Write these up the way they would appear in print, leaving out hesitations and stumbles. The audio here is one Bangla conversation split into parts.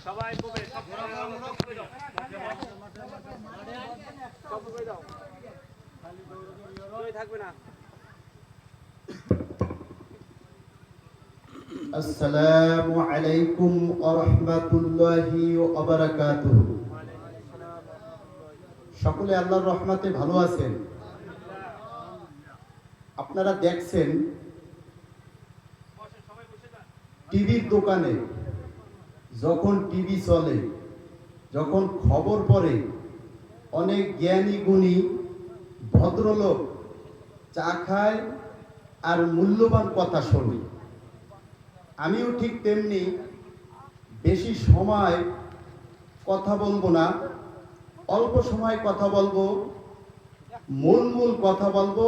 সবাই কবে সব কবে দাও সব কবে দাও খালি থাকবে না। আসসালামু আলাইকুম ওয়া রাহমাতুল্লাহি ওয়া বারাকাতুহু। সকলে আল্লাহর রহমতে ভালো আছেন। আপনারা দেখছেন টিভির দোকানে যখন টিভি চলে, যখন খবর পড়ে, অনেক জ্ঞানী গুণী ভদ্রলোক চা খায় আর মূল্যবান কথা শোনে। আমিও ঠিক তেমনি বেশি সময় কথা বলবো না, অল্প সময় কথা বলবো, মূল কথা বলবো,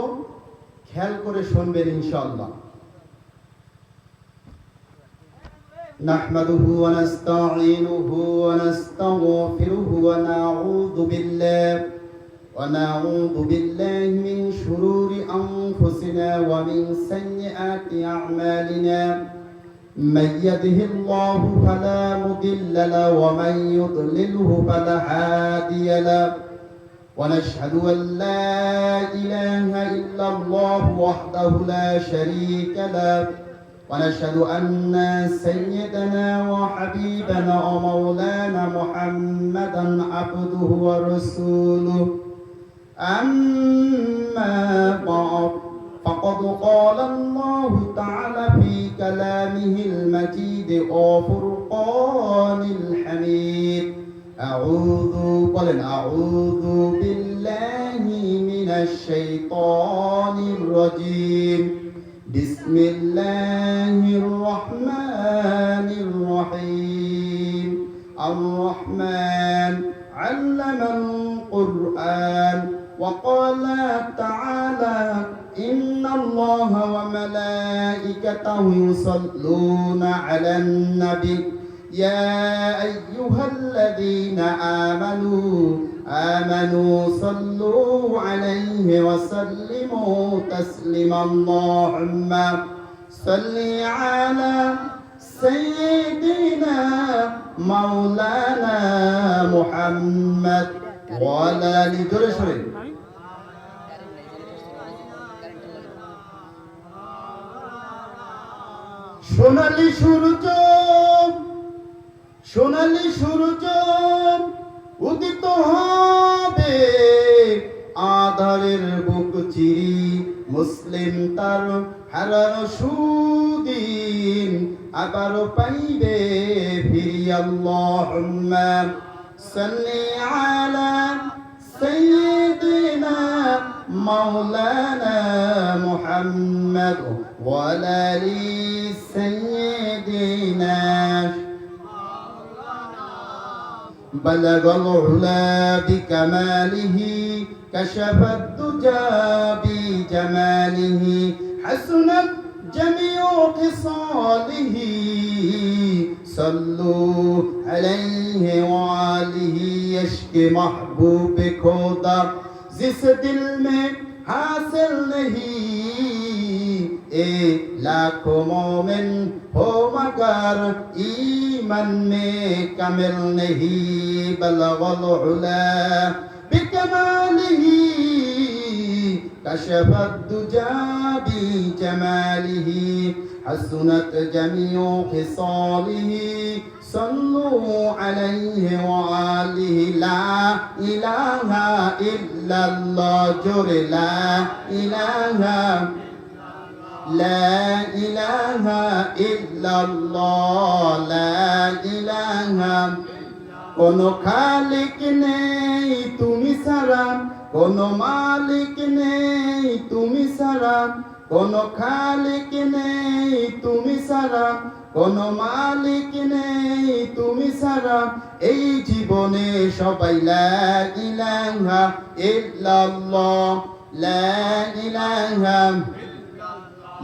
খেয়াল করে শুনবেন ইনশাআল্লাহ। নাহমাদুহু ওয়া নাস্তাঈনুহু ওয়া নাস্তাগফিরুহু ওয়া নাউযু বিল্লাহি মিন শুরুরি আনফুসিনা ওয়া মিন সাইয়্যাতি আ'মালিনা। من يهده الله فلا مضل له ومن يضلله فلا هادي له ونشهد أن لا إله إلا الله وحده لا شريك له ونشهد أن سيدنا وحبيبنا ومولانا محمدا عبده ورسوله أما بعد فقد قال الله تعالى في كلامه المجيد وفرقان الحميد أعوذ بالله من الشيطان الرجيم بسم الله الرحمن الرحيم الرحمن علم القرآن وقال تعالى إن الله وملائكته يصلون على النبي يا أيها الذين آمنوا صلوا عليه وسلموا تسليما اللهم صل على سيدنا مولانا محمد وعلى آله وصحبه সোনালি সূর্য উদিত হবে আধারের বুক চিরি, মুসলিম তার হারানো সুদিন আবারও পাইবে ফিরি। আল্লাহুম্মা সাল্লি আলা সাইয়্যিদিনা মাওলানা মুহাম্মদ ওয়া আলা আলি সাইয়্যিদিনা। بلغ العلا بكماله كشف الدجى بجماله حسنت جميع خصاله صلوا عليه وآله यश्क महबूब खुदा जिस दिल में हासिल नहीं ए लाखों मोमिन हो मगर ईमान में कमिल नहीं बलगल उला बिकमालिही कशफ दुजा बिजमालिही हसनत जमीउ खिसालिही सल्लु अलैहि व आलिहि ला इलाहा इल्लल्लाह जोरे ला इलाहा इल्लल्लाह ला इलाहा। কোনো খালিক নেই তুমি ছাড়া, কোনো মালিক নেই তুমি ছাড়া, কোনো খালিক নেই তুমি ছাড়া, কোনো মালিক নেই তুমি ছাড়া, এই জীবনে সবাই লা ইলাহা ইল্লাল্লাহ লা ইলাহা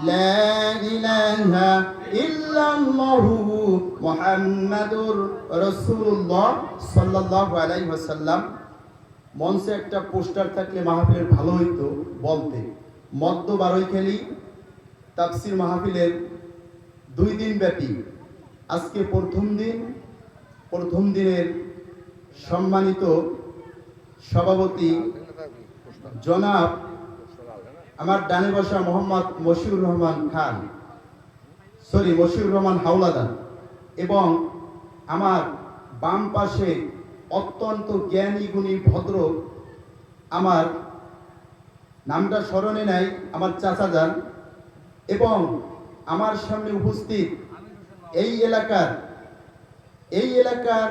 লা ইলাহা ইল্লাল্লাহু মুহাম্মাদুর রাসূলুল্লাহ সাল্লাল্লাহু আলাইহি ওয়াসাল্লাম। মঞ্চে একটা পোস্টার থাকলে মাহফিলের ভালো হইতো বলতে। মধ্য বারৈখালী তাফসীর মাহফিলের 2 দিন ব্যাপী আজকে প্রথম দিন প্রথম দিনের সম্মানিত সভাপতি জনাব আমার ডানে বসা মোহাম্মদ মশিউর রহমান হাওলাদার এবং আমার বাম পাশে অত্যন্ত জ্ঞানী গুণী ভদ্র, আমার নামটা স্মরণে নাই, আমার চাচা যান, এবং আমার সামনে উপস্থিত এই এলাকার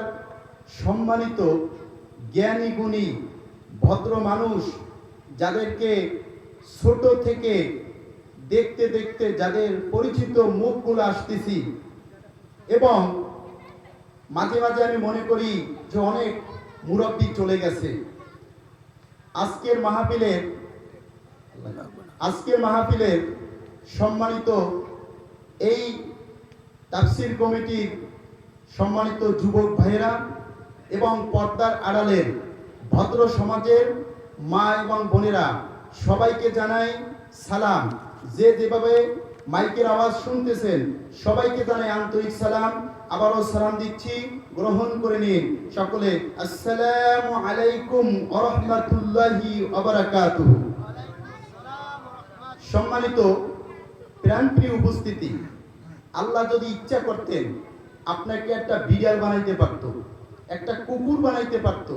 সম্মানিত জ্ঞানী গুণী ভদ্র মানুষ, যাদেরকে ছোট থেকে দেখতে দেখতে যাদের পরিচিত মুখগুলো আসতেছি, এবং মাঝে মাঝে আমি মনে করি যে অনেক মুরব্বী চলে গেছে। আজকের মাহফিলের সম্মানিত এই তাফসীর কমিটির সম্মানিত যুবক ভাইয়েরা এবং পর্দার আড়ালের ভদ্র সমাজের মা এবং বোনেরা, সবাইকে জানাই সালাম। যে যেভাবে মাইকের আওয়াজ শুনতেছেন সবাইকে জানাই আন্তরিক সালাম। আবারও সালাম দিচ্ছি, গ্রহণ করে নিন সকলে। আসসালামু আলাইকুম ওয়া রাহমাতুল্লাহি ওয়া বারাকাতুহু। সম্মানিত প্রাণপ্রিয় উপস্থিতি, আল্লাহ যদি ইচ্ছা করতেন আপনাকে একটা বিড়াল বানাইতে পারত, একটা কুকুর বানাইতে পারত,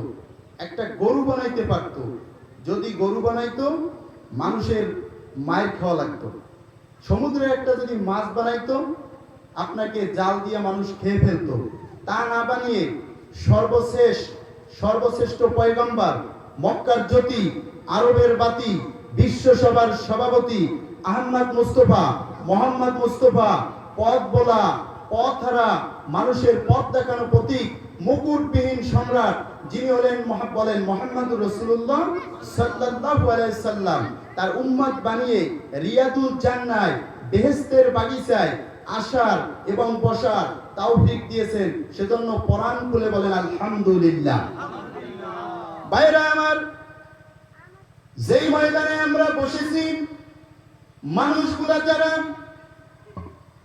একটা গরু বানাইতে পারত। যদি গরু বানাইতো মানুষের মায়ের খাওয়া লাগতো। সমুদ্রের একটা যদি মাছ বানাইতো আপনাকে জাল দিয়ে মানুষ খেয়ে ফেলতো। তা না বানিয়ে সর্বশ্রেষ্ঠ পয়গম্বর, মক্কার জ্যোতি, আরবের বাতি, বিশ্বসভার সভাপতি মোহাম্মদ মুস্তফা, পথ বলা, পথ হারা মানুষের পথ দেখানো প্রতীক, মুকুটবিহীন সম্রাট, যিনি হলেন মুহাম্মদুর রাসূলুল্লাহ সাল্লাল্লাহু আলাইহি সাল্লাম, তার উম্মত বানিয়ে রিয়াদুল জান্নায়, বেহেশতের বাগিচায় আসার এবং বসার তৌফিক দিয়েছেন। সেজন্য কোরআন খুলে বলেন আলহামদুলিল্লাহ। ভাইরা আমার, যেই ময়দানে আমরা বসেছি, মানুষগুলা যারা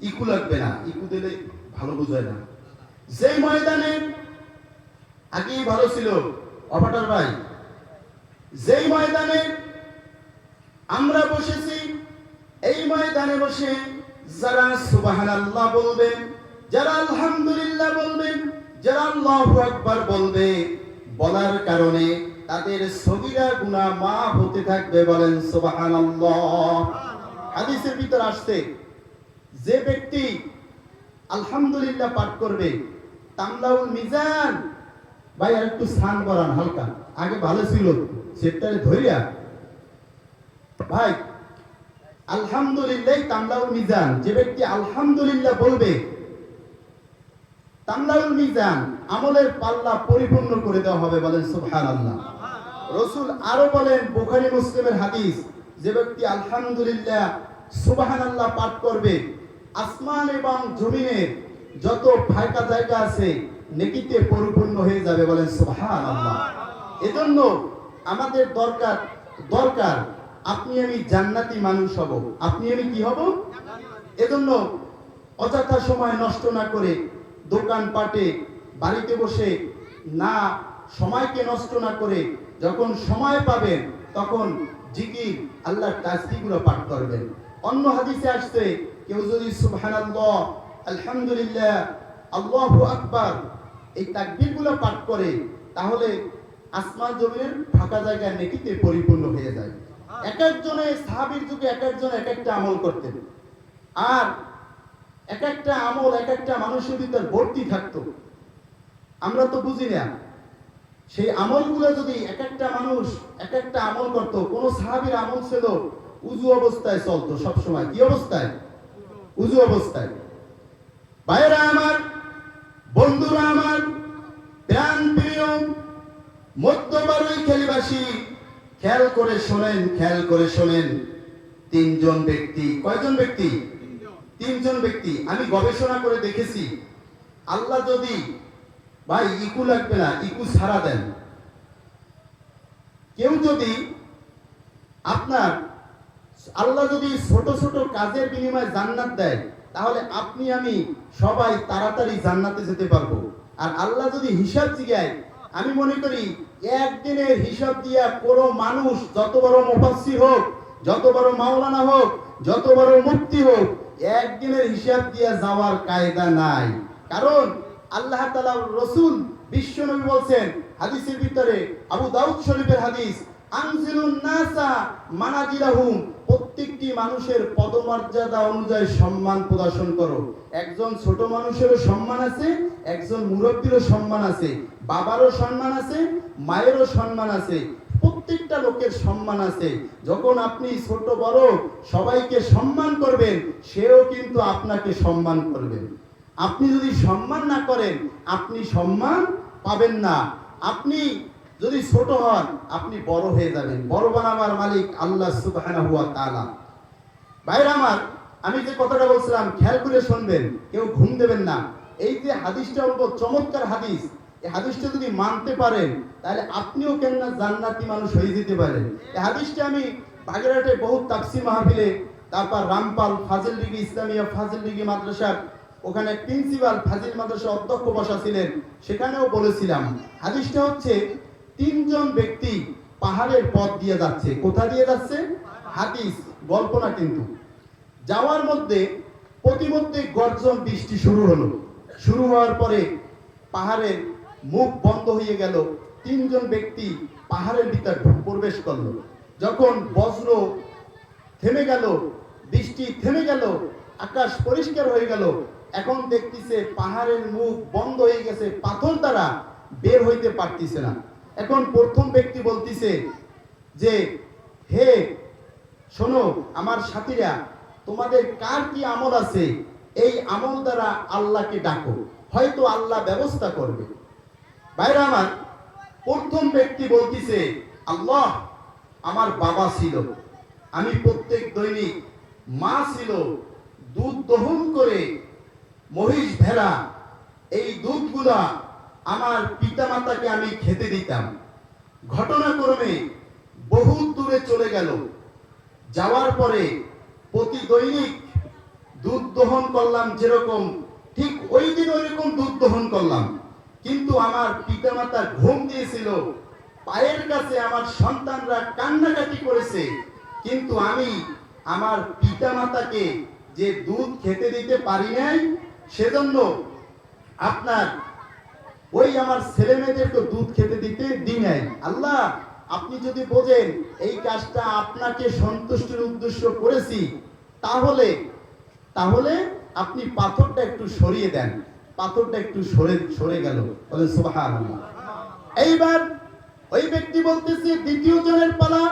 ইকু লাগবে না, ইকু দিলে ভালো বোঝায় না। যেই ময়দানে আগেই ভালো ছিল অপাটার ভাই, যেই ময়দানে আমরা বসেছি, এই ময়দানে বসে যারা সুবহানাল্লাহ বলবেন, যারা আলহামদুলিল্লাহ বলবেন, যারা আল্লাহু আকবার বলবে, বলার কারণে তাদের সগীরা গুনাহ মাফ হতে থাকবে। বলেন সুবহানাল্লাহ। হাদিসের ভিতর আসছে, যে ব্যক্তি আলহামদুলিল্লাহ পাঠ করবে, তামলাউল মিজান। ভাই আর একটু স্নান করান হালকা, আগে ভালো ছিল সেটারে ধরিয়া। ভাই আলহামদুলিল্লাহ তামলাউল মিজান, যে ব্যক্তি আলহামদুলিল্লাহ বলবে, তামলাউল মিজান, আমলের পাল্লা পরিপূর্ণ করে দেওয়া হবে। বলেন সুবহানাল্লাহ। রাসূল আরো বলেন, বুখারী মুসলিমের হাদিস, যে ব্যক্তি আলহামদুলিল্লাহ সুবহানাল্লাহ পাঠ করবে, আসমান এবং জমিনের যত ফাঁকা জায়গা আছে নেকিতে পরিপূর্ণ হয়ে যাবে। বলেন সুবহানাল্লাহ। এজন্য আমাদের দরকার আপনি আমি জান্নাতি মানুষ হব। আপনি আমি কি হব? এজন্য অযথা সময় নষ্ট না করে, দোকান পাটে, বাড়িতে বসে না, সময়কে নষ্ট না করে যখন সময় পাবেন তখন জিকির, আল্লাহর তাসবিহগুলো পাঠ করবেন। অন্য হাদিসে আসছে, কেউ যদি সুবহানাল্লাহ, আলহামদুলিল্লাহ, আল্লাহু আকবার এই তাকবীরগুলো পাঠ করে, তাহলে আসমান জমিনের ফাঁকা জায়গা নেকিতে পরিপূর্ণ হয়ে যায়। এক একজনের সাহাবীর যুগে এক একজন এক একটা আমল করতেন, আর এক একটা আমল এক একটা মানুষের ভিতর ভর্তি থাকতো। আমরা তো বুঝি না, সেই আমলগুলো যদি এক একটা মানুষ এক একটা আমল করত। কোন সাহাবীর আমল ছিল উযু অবস্থায় চলতো সবসময়। কি অবস্থায়? উযু অবস্থায়। ভাইরা আমার, বন্ধুরা আমার, প্রাণ প্রিয় মধ্যবারুই খেলিবাসী, খেয়াল করে শোনেন। তিনজন ব্যক্তি, কয়জন ব্যক্তি? তিনজন ব্যক্তি। আমি গবেষণা করে দেখেছি, আল্লাহ যদি, ভাই ইকু লাগবে না, ইকু ছাড়া দেন, কেউ যদি আপনার, আল্লাহ যদি ছোট ছোট কাজের বিনিময়ে জান্নাত দেয়, তাহলে আপনি আমি সবাই তাড়াতাড়ি জান্নাতে যেতে পারবো। আর আল্লাহ যদি হিসাব জিগায়, আমি মনে করি একদিনের হিসাব দিয়া কোনো মানুষ, যত বড় মুফাসসির হোক, যত বড় মাওলানা হোক, যত বড় মুফতি হোক, একদিনের হিসাব দিয়া যাওয়ার কায়দা নাই। কারণ আল্লাহ তাআলার রাসূল বিশ্বনবী বলছেন হাদিসের ভিতরে, আবু দাউদ শরীফের হাদিস, আনজিলুন নাসা মানাজিলাহুম, প্রত্যেকটি মানুষের পদমর্যাদা অনুযায়ী সম্মান প্রদর্শন করো। একজন ছোট মানুষেরও সম্মান আছে, একজন মুরব্বীরও সম্মান আছে, বাবারও সম্মান আছে, মায়েরও সম্মান আছে, প্রত্যেকটা লোকের সম্মান আছে। যখন আপনি ছোট বড় সবাইকে সম্মান করবেন, সেও কিন্তু আপনাকে সম্মান করবে। আপনি যদি সম্মান না করেন, আপনি সম্মান পাবেন না। আপনি যদি ছোট হন, আপনি বড় হয়ে যাবেন। বড় বানাবার মালিক আল্লাহ সুবহানাহু ওয়া তাআলা। ভাইরা আমার, আমি যে কথাটা বলছিলাম খেয়াল করে শুনবেন, কেউ ঘুম দেবেন না। এই যে হাদিসটা বলবো, চমৎকার হাদিস। এই হাদিসটা যদি মানতে পারেন, তাহলে আপনিও কেননা জান্নাতি মানুষ হয়ে যেতে পারেন। এই হাদিসটা আমি বাগেরহাটে বহুত তাফসীর মাহফিলে, তারপর রামপাল ফাজিল ডিগ্রি ইসলামিয়া ফাজিল ডিগ্রি মাদ্রাসার ওখানে প্রিন্সিপাল ফাজিল মাদ্রাসা অধ্যক্ষ বসা ছিলেন, সেখানেও বলেছিলাম। হাদিসটা হচ্ছে, তিনজন ব্যক্তি পাহাড়ের পথ দিয়ে যাচ্ছে। কোথা দিয়ে যাচ্ছে? হাদিস, গল্প না কিন্তু। যাওয়ার মধ্যে প্রতিমধ্যে গর্জন বৃষ্টি শুরু হলো। শুরু হওয়ার পরে পাহাড়ের মুখ বন্ধ হয়ে গেল। তিনজন ব্যক্তি পাহাড়ের ভিতর প্রবেশ করলো। যখন বজ্র থেমে গেল, বৃষ্টি থেমে গেল, আকাশ পরিষ্কার হয়ে গেল, এখন দেখতেছে পাহাড়ের মুখ বন্ধ হয়ে গেছে, পাথর দ্বারা বের হইতে পারতেছে না। এখন প্রথম ব্যক্তি বলতেছে যে, হে শোনো আমার সাথীরা, তোমাদের কার কি আমল আছে, এই আমল দ্বারা আল্লাহকে ডাকো, হয়তো আল্লাহ ব্যবস্থা করবে। ভাইরা আমার, প্রথম ব্যক্তি বলতেছে, আল্লাহ, আমার বাবা ছিল, আমি প্রত্যেক দৈনিক মা ছিল, দুধ দহন করে মহিষ ভেড়া, এই দুধগুলা আমার পিতামাতাকে আমি খেতে দিতাম। ঘটনাক্রমে বহু দূরে চলে গেল। যাওয়ার পরে প্রতি দৈনিক দুধ দহন করলাম, যেরকম ঠিক ওই দিন ওইরকম দুধ দহন করলাম। কিন্তু আমার পিতামাতা ঘুম দিয়েছিল, পায়ের কাছে আমার সন্তানরা কান্নাকাটি করেছে, কিন্তু আমি আমার পিতামাতাকে যে দুধ খেতে দিতে পারি নাই, সেজন্য আপনার ওই আমার ছেলে মেয়েদেরকে দুধ খেতে দিতে দিই নাই। আল্লাহ, আপনি যদি বোঝেন এই কাজটা আপনাকে সন্তুষ্টির উদ্দেশ্য করেছি, তাহলে তাহলে আপনি পাথরটা একটু সরিয়ে দেন। পাথরটা একটু সরে গেল। বলেন সুবহানাল্লাহ। এইবার ওই ব্যক্তি বলতেছে, দ্বিতীয় জনের পালা।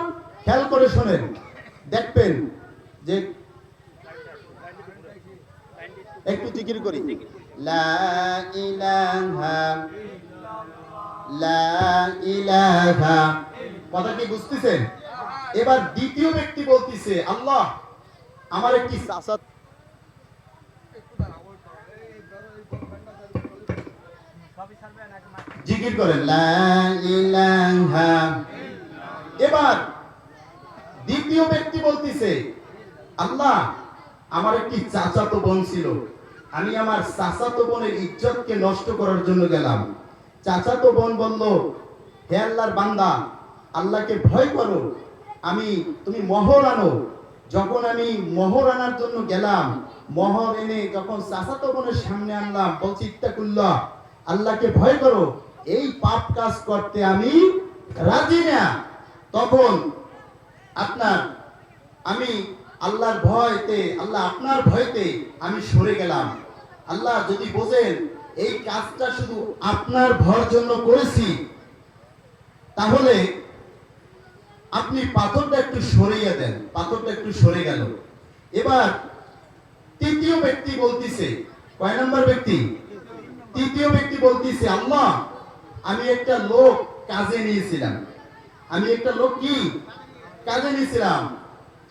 খেয়াল করে শোনেন, দেখবেন যে একটু জিকির করি, লা ইলাহা লা ইলাহা, কথা কি বুঝতেছেন? এবার দ্বিতীয় ব্যক্তি বলতেছে, আল্লাহ, আমার একটি চাচা, জিকির করেন, লা ইলাহা। এবার দ্বিতীয় ব্যক্তি বলতেছে, আল্লাহ, আমার একটি চাচাতো বোন ছিল, আমি আমার চাচাতো বোনের ইজ্জতকে নষ্ট করার জন্য গেলাম। চাচাতো বোন বলল, হে আল্লাহর বান্দা, আল্লাহকে ভয় করো, তুমি মোহর আনো। যখন আমি মোহর আনার জন্য গেলাম, মোহর এনে যখন চাচাতো বোনের সামনে আনলাম, বলছি ইত্তাকুল্লাহ, আল্লাহকে ভয় করো, এই পাপ কাজ করতে আমি রাজি না। তখন আমি আল্লাহর ভয়তে, আল্লাহ আপনার ভয়তে আমি সরে গেলাম। আল্লাহ, যদি বোঝেন এই কাজটা শুধু আপনার ভয়ের জন্য করেছি, তাহলে আপনি পাথরটা একটু সরিয়ে দেন। পাথরটা একটু সরে গেল। এবার তৃতীয় ব্যক্তি বলতেছে, কয় নম্বর ব্যক্তি? তৃতীয় ব্যক্তি বলতেছে, আল্লাহ, আমি একটা লোক কাজে নিয়েছিলাম। কাজে নিয়েছিলাম।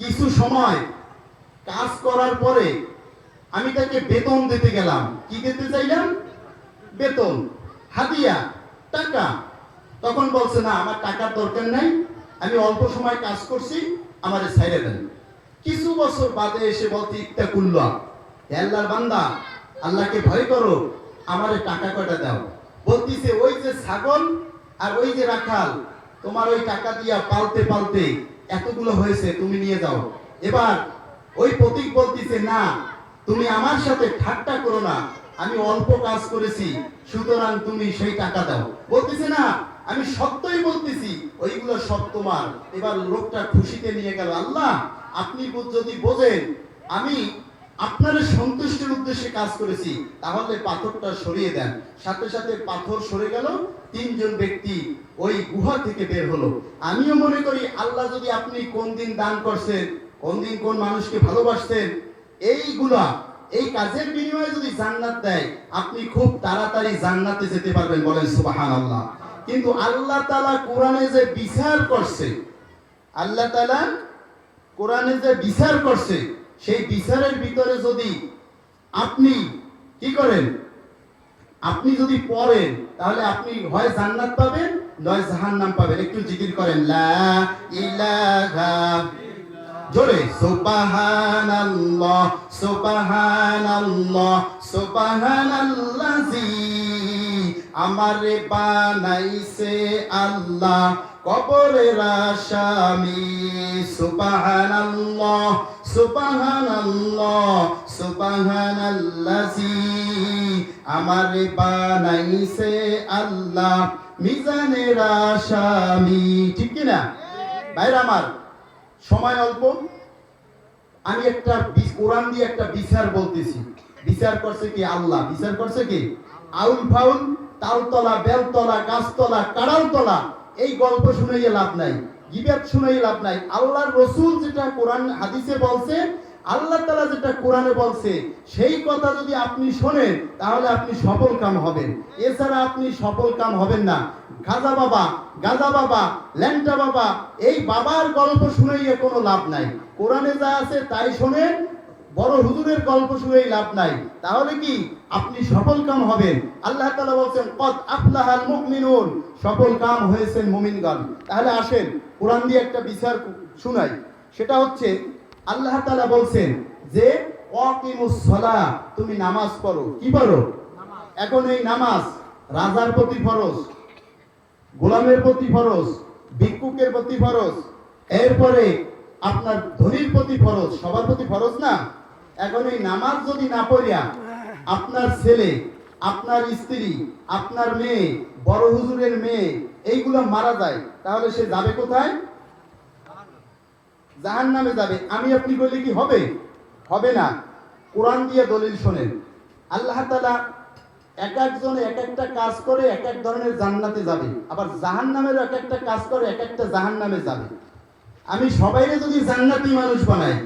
কিছু সময় কাজ করার পরে আমি তাকে বেতন দিতে গেলাম। কি দিতে চাইলাম? বেতন, হাদিয়া, টাকা। তখন বলছে, না, আমার টাকার দরকার নাই, আমি অল্প সময় কাজ করছি, আমারে ছাইড়ে দেন। কিছু বছর বাদে এসে বলতে, ইত্তাকুল্লাহ, হে আল্লাহর বান্দা, আল্লাহকে ভয় করো, আমারে টাকা কয়টা দাও। বলতিছে ওই যে ছাগল আর ওই যে রাখাল তোমার ওই টাকা দিয়া পালতে পালতে এতগুলো হয়েছে, তুমি নিয়ে যাও। এবার ওই প্রতীক বলতিছে না, তুমি আমার সাথে ঠাট্টা করো না, আমি অল্প কাজ করেছি, সুতরাং তুমি সেই টাকা দাও। বলতেছে না, আমি সত্যই বলতেছি, ওইগুলো সব তোমার। এবার লোকটা খুশিতে নিয়ে গেল। আল্লাহ, আপনি যদি বোঝেন আমি আপনার সন্তুষ্টির উদ্দেশ্যে কাজ করেছি, তাহলে পাথরটা সরিয়ে দেন। সাথে সাথে পাথর সরে গেল, তিনজন ব্যক্তি ওই গুহা থেকে বের হলো। আমিও মনে করি আল্লাহ যদি আপনি কোন দিন দান করছেন, কোন দিন কোন মানুষকে ভালোবাসতেন, এইগুলা এই কাজের বিনিময়ে যদি জান্নাত দেয়, আপনি খুব তাড়াতাড়ি জান্নাতে যেতে পারবেন, বলেন সুবহানাল্লাহ। কিন্তু আল্লাহ তাআলা কোরআনে যে বিচার করছে, আল্লাহ তাআলা কোরআনে যে বিচার করছে, সেই বিচারের ভিতরে যদি আপনি কি করেন, আপনি যদি পড়েন, তাহলে আপনি হয় জান্নাত পাবেন, নয় জাহান্নাম পাবেন। একটু জিকির করেন, লা ইলাহা, জোরে, সুবহানাল্লাহ সুবহানাল্লাহ সুবহানাল্লাযী আমারে বানাইছে আল্লাহ কবরের আসামি। সুবহানাল্লাহ সুবহানাল্লাহ সুবহানাল্লাযী আমারে বানাইছে আল্লাহ মিজানের আসামি। ঠিক কি না ভাইরা আমার? সময় অল্প, আমি একটা কোরআন দিয়ে একটা বিচার বলতেছি। বিচার করছে কি আল্লাহ? বিচার করছে কি? আউল ফাউল, তালতলা, বেলতলা, গাছতলা, কাড়ালতলা, এই গল্প শুনেই লাভ নাই, গিবত শুনেই লাভ নাই। আল্লাহর রাসূল যেটা কোরআন হাদিসে বলছে, আল্লাহ তাআলা যেটা কোরআনে বলছে, সেই কথা যদি আপনি শোনেন, তাহলে আপনি সফল কাম হবেন। এছাড়া আপনি সফল কাম হবেন না। খাজা বাবা, গাজা বাবা, ল্যাংটা বাবা, এই বাবার গল্প শুনেই কোনো লাভ নাই। কোরআনে যা আছে তাই শোনেন, বড় হুজুরের গল্প শুনেই লাভ নাই। তাহলে কি আপনি সফল কাম হবেন? আল্লাহ তাআলা বলছেন, কদ আফলাহাল মুমিনুন, সফল কাম হয়েছেন মুমিনগণ। তাহলে আসেন কোরআন দিয়ে একটা বিচার শুনাই। সেটা হচ্ছে আল্লাহ তাআলা বলছেন যে ওয়াকিমুস সালাহ, তুমি নামাজ পড়ো। কি পড়ো? এখন এই নামাজ রাজার প্রতি ফরজ, গোলামের প্রতি ফরজ, ভিক্ষুকের প্রতি ফরজ, এরপরে আপনার ধনীর প্রতি ফরজ, সবার প্রতি ফরজ না? এখন এই নামাজ যদি না পড়িয়া আপনার ছেলে, আপনার স্ত্রী, আপনার মেয়ে, বড় হুজুরের মেয়ে, এইগুলো মারা যায়, তাহলে সে যাবে কোথায়? জাহান্নামে যাবে। আমি আপনি বললে কি হবে? হবে না। কোরআন দিয়ে দলিল শোনেন। আল্লাহ তাআলা এক একজনে এক একটা কাজ করে এক এক ধরনের জান্নাতে যাবে, আবার জাহান্নামের এক একটা কাজ করে এক একটা জাহান্নামে যাবে। আমি সবাইকে যদি জান্নাতি মানুষ বানাই,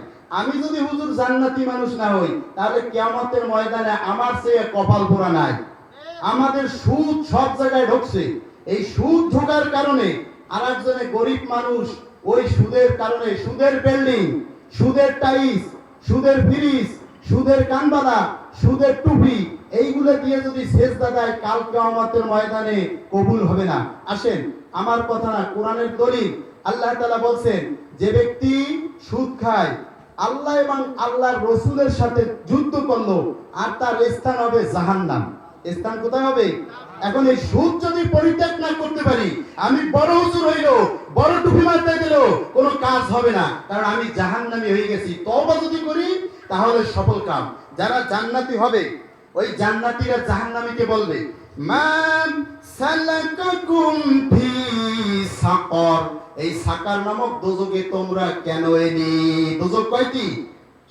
আমি যদি হুজুর জান্নাতি মানুষ না হই, তাহলে কিয়ামতের ময়দানে আমার চেয়ে কপাল পোড়া নাই। আমাদের সুদ সব জায়গায় ঢুকছে। এই সুদ ঢোকার কারণে আর একজনে গরিব মানুষ ওই সুদের কারণে সুদের বিল্ডিং, সুদের টাইলস, সুদের ফ্রিজ, সুদের কানবালা, সুদের টুপি, এইগুলো দিয়ে যদি সেজদা দেয়, কাল কিয়ামতের ময়দানে কবুল হবে না। আসেন, আমার কথা না, কোরআনের দলিল। আল্লাহ তাআলা বলছেন, যে ব্যক্তি সুদ খায়, আল্লাহ এবং আল্লাহর রাসূলের সাথে যুদ্ধ করলো, আর তার স্থান হবে জাহান্নাম। স্থান কোথায় হবে? এখন এই সুদ যদি পরিত্যাগ না করতে পারি, আমি বড় হুজুর হইলো, বড় টুপি মাথায় দিলো, কোনো কাজ হবে না, কারণ আমি জাহান্নামী হয়ে গেছি। তওবা যদি করি, তাহলে সফল কাম। যারা জান্নাতি হবে, ওই জান্নাতীরা জাহান্নামীকে বলবে, মান সালাকাকুম ফি সাকর, এই সাকার নামক দোজকে তোমরা কেন এলি? দোজক কয়টি?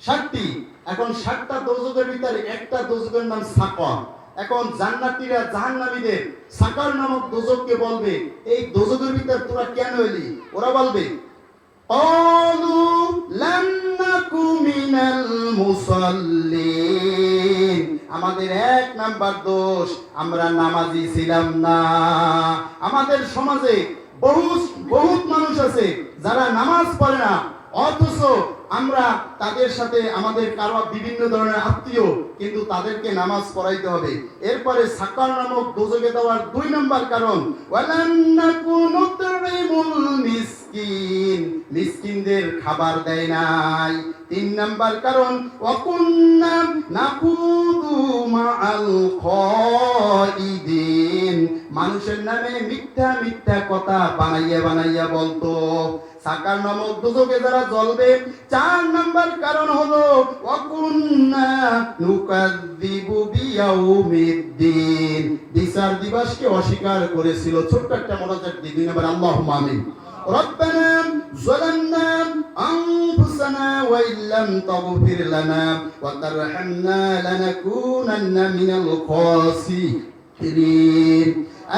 7টি। এখন 7টা দোজকের ভিতরে একটা দোজকের নাম সাকর। এখন জান্নাতীরা জাহান্নামীদের সাকার নামক দোজককে বলবে, এই দোজকের ভিতরে তোরা কেন এলি? ওরা বলবে, ক্বালু লাম নাকু মিনাল মুসাল্লিন, আমাদের 1 নাম্বার দোষ, আমরা নামাজি ছিলাম না। আমাদের সমাজে বহুত মানুষ আছে যারা নামাজ পড়ে না, অথচ আমরা তাদের সাথে আমাদের কারো বিভিন্ন ধরনের আত্মীয়, কিন্তু তাদেরকে নামাজ পড়াইতে হবে। এরপরে সাকার নামক দোজখে দেওয়ার 2 নম্বর কারণ ওয়ালান নাকুনু তুইমুল মিসকিন, মিসকিনদের খাবার দেয় নাই। 3 নম্বর কারণ ওয়াকুন্না নাকুদু মাআল খাইদিন, মানুষের নামে মিথ্যা মিথ্যা কথা বানাইয়া বলতো। সাকার নামক দোজখে যারা জ্বলবে, 4 নম্বর কারণ হলো ওয়াকুন্না নুকাযযিবু বিয়াউমিদ্দিন, বিচার দিবসকে অস্বীকার করেছিল। ছোট্ট একটা মোনাজাত দিই 2 নম্বর আল্লাহুম্মা আমিন। ربنا ظلمنا أنفسنا وإن لم تغفر لنا وترحمنا لنكونن من الخاسرين।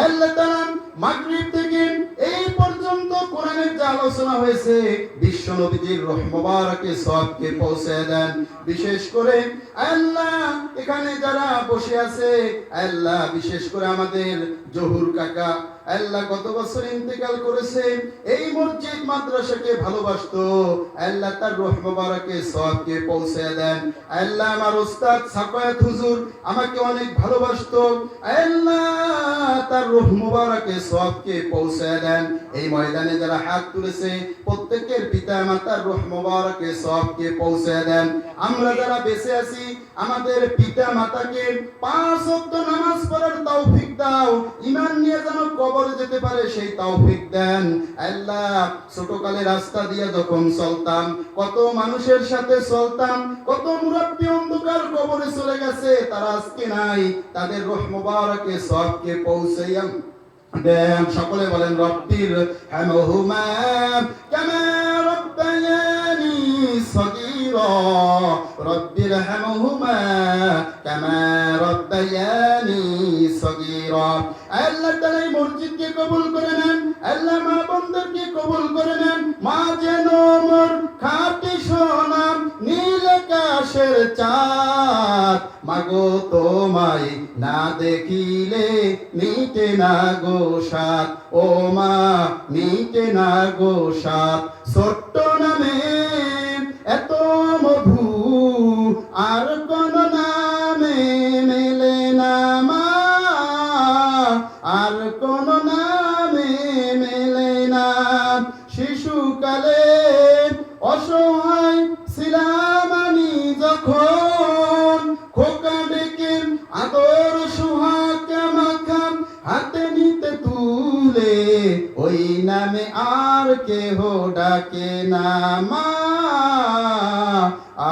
আল্লাহ তাআলা মাগরিব থেকে এই পর্যন্ত কোরআনের যে আলোচনা হয়েছে, বিশ্ব নবীজির রূহ মুবারকে সওয়াবকে পৌঁছে দেন। বিশেষ করে আল্লাহ এখানে যারা বসে আছে, আল্লাহ বিশেষ করে আমাদের জহুর কাকা, আল্লাহ গত বছর ইন্তেকাল করেছে, এই মসজিদ মাদ্রাসাকে ভালোবাসতো, আল্লাহ তার রূহ মুবারকে সওয়াবকে পৌঁছে দেন। আল্লাহ আমার উস্তাদ সাকায়াত হুজুর আমাকে অনেক ভালোবাসতো, আল্লাহ তার রূহ মুবারকে সওয়াবকে পৌঁছে দেন। এই ময়দানে যারা হাত তুলেছে প্রত্যেকের পিতা মাতার রূহ মুবারকে সওয়াবকে পৌঁছে দেন। আমরা যারা বেঁচে আছি আমাদের পিতা মাতাকে 5 ওয়াক্ত নামাজ পড়ার তৌফিক দাও, ঈমান নিয়ে যেন কবরে যেতে পারে সেই তৌফিক দেন। আল্লাহ ছোটকালে রাস্তা দিয়ে যখন চলতাম, কত মানুষের সাথে চলতাম, কত মুরাব্বি অন্ধকার কবরে চলে গেছে, তারা আজকে নাই, তাদের রূহ মুবারকে সওয়াবকে পৌঁছাইয়া দেন। সকলে বলেন রব্বির হামহুমা কামা রব্বায়ানি সগীরা, রব্বির হামহুমা কামা রব্বায়ানি সগীরা। আল্লাহ তাআলা এই মসজিদকে কবুল করে নেন, আল্লাহ মা বোনদেরকে কবুল করে নেন। মা যেন মোর খাঁটি সোনা নীল আকাশের চাঁদ, মাগো তোমায় না দেখিলে মিটে না গো সাত, ও মা মিটে না গো সাত। ছোট্ট নামে এত মধু আর কোন নামে মেলে না মা, আর কোন নামে মেলে না। শিশুকালে অসহায় ছিলাম আমি যখন, খোকা ডেকে আদর সোহাগ মাখাম হাতে নিতে তুলে, ওই নামে আর কেহ ডাকে না মা,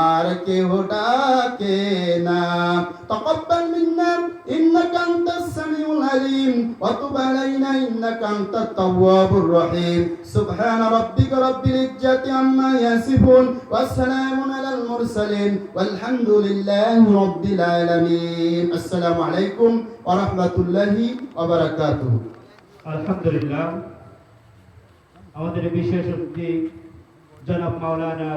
আর কেহ ডাকে না। তাকাব্বাল মিন্না ইন্নাকা আনতাস সামিউল আলিম ওয়া তুব আলাইনা ইন্নাকা আনতাত তাওয়াবুর রহিম। সুবহান রাব্বিকা রাব্বিল ইজ্জাতি আম্মা ইয়াসিফুন ওয়া সালামুন আলাল মুরসালিন ওয়ালহামদুলিল্লাহি রাব্বিল আলামিন। আসসালামু আলাইকুম ওয়া রাহমাতুল্লাহি ওয়া বারাকাতুহু। আলহামদুলিল্লাহ, আমাদের বিশেষ অতিথি জনাব মাওলানা